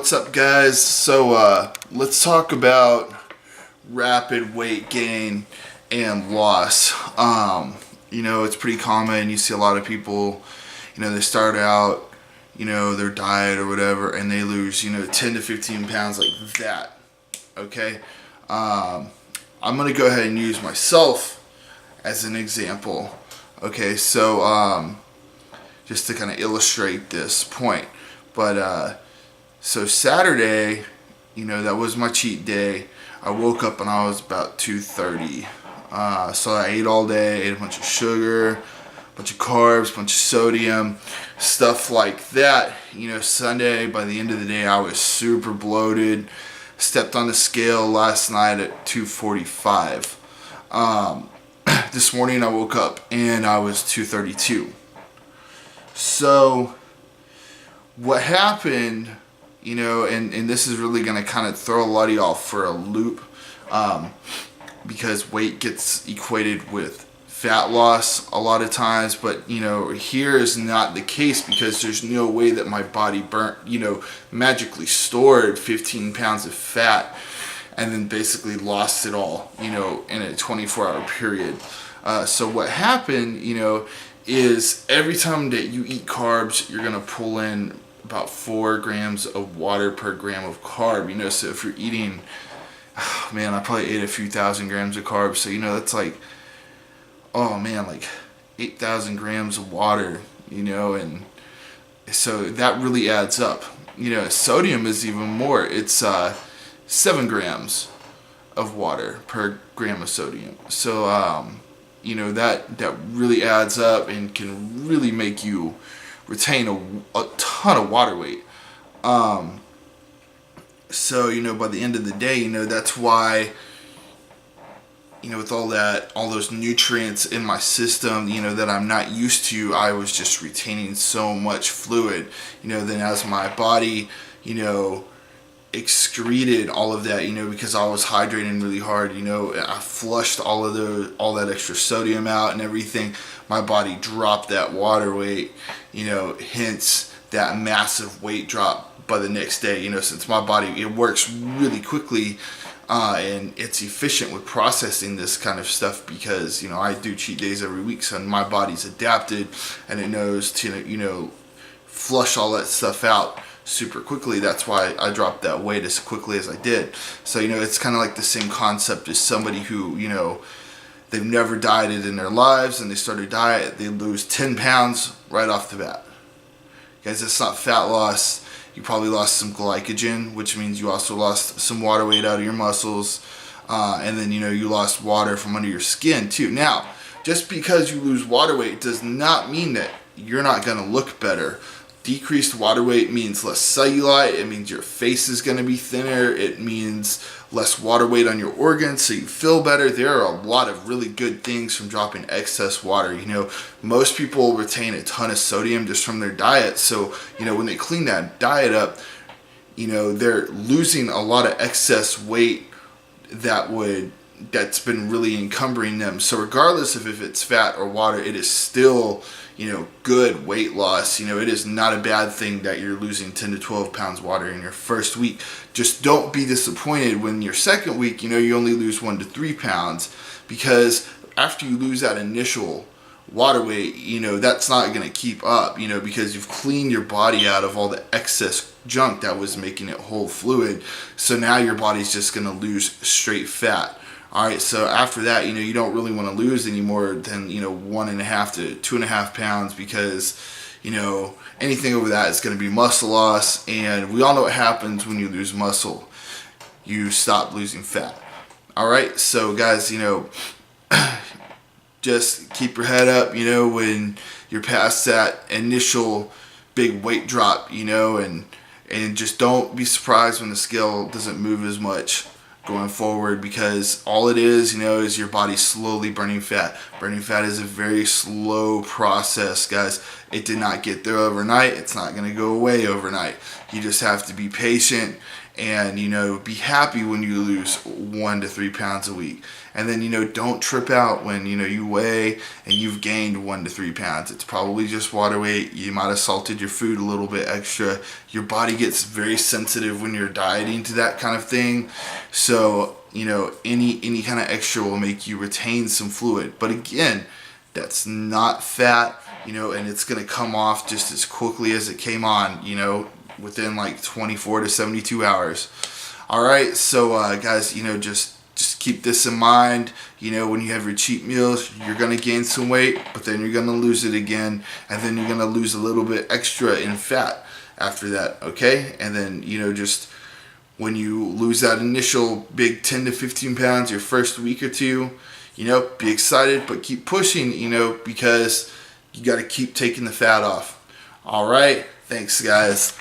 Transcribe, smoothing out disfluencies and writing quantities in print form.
What's up, guys? So let's talk about rapid weight gain and loss. It's pretty common. You see a lot of people, they start out, their diet or whatever, and they lose, 10 to 15 pounds like that. Okay? I'm going to go ahead and use myself as an example. Okay, so just to kind of illustrate this point. But so Saturday, that was my cheat day. I woke up and I was about 230. So I ate all day, ate a bunch of sugar, a bunch of carbs, a bunch of sodium, stuff like that. Sunday, by the end of the day, I was super bloated. Stepped on the scale last night at 245. This morning I woke up and I was 232. So what happened, and this is really going to kind of throw a lot of y'all for a loop, because weight gets equated with fat loss a lot of times, but here is not the case, because there's no way that my body magically stored 15 pounds of fat and then basically lost it all, in a 24-hour period. So what happened, is every time that you eat carbs, you're going to pull in about 4 grams of water per gram of carb. So if you're eating, I probably ate a few thousand grams of carbs. So, that's like, like 8,000 grams of water, and so that really adds up. Sodium is even more. It's 7 grams of water per gram of sodium. So, that really adds up and can really make you retain a ton of water weight. So, by the end of the day, that's why, with all those nutrients in my system, that I'm not used to, I was just retaining so much fluid. Then as my body, excreted all of that, because I was hydrating really hard, I flushed all that extra sodium out and everything. My body dropped that water weight, hence that massive weight drop by the next day. Since my body, it works really quickly, and it's efficient with processing this kind of stuff, because I do cheat days every week, so my body's adapted and it knows to flush all that stuff out super quickly. That's why I dropped that weight as quickly as I did. So it's kind of like the same concept as somebody who they've never dieted in their lives, and they start a diet, they lose 10 pounds right off the bat. Guys, that's not fat loss. You probably lost some glycogen, which means you also lost some water weight out of your muscles, and then you lost water from under your skin too. Now, just because you lose water weight does not mean that you're not going to look better. Decreased water weight means less cellulite. It means your face is going to be thinner. It means less water weight on your organs, so you feel better. There are a lot of really good things from dropping excess water. Most people retain a ton of sodium just from their diet. So, when they clean that diet up, they're losing a lot of excess weight that's been really encumbering them. So regardless of if it's fat or water, it is still, good weight loss. It is not a bad thing that you're losing 10 to 12 pounds water in your first week. Just don't be disappointed when your second week, you only lose 1 to 3 pounds, because after you lose that initial water weight, that's not going to keep up, because you've cleaned your body out of all the excess junk that was making it hold fluid. So now your body's just going to lose straight fat. Alright, so after that, you don't really want to lose any more than, 1.5 to 2.5 pounds, because, anything over that is going to be muscle loss, and we all know what happens when you lose muscle. You stop losing fat. Alright, so guys, just keep your head up, when you're past that initial big weight drop, and just don't be surprised when the scale doesn't move as much going forward, because all it is, is your body slowly burning fat. Burning fat is a very slow process, guys. It did not get there overnight. It's not going to go away overnight. You just have to be patient and be happy when you lose 1 to 3 pounds a week. And then don't trip out when you weigh and you've gained 1 to 3 pounds. It's probably just water weight. You might have salted your food a little bit extra. Your body gets very sensitive when you're dieting to that kind of thing. So any kind of extra will make you retain some fluid. But again, that's not fat, and it's going to come off just as quickly as it came on, within like 24 to 72 hours. All right, so guys, just keep this in mind. When you have your cheat meals, you're going to gain some weight, but then you're going to lose it again, and then you're going to lose a little bit extra in fat after that, okay? And then, just when you lose that initial big 10 to 15 pounds your first week or two, be excited, but keep pushing, because you got to keep taking the fat off. All right, thanks, guys.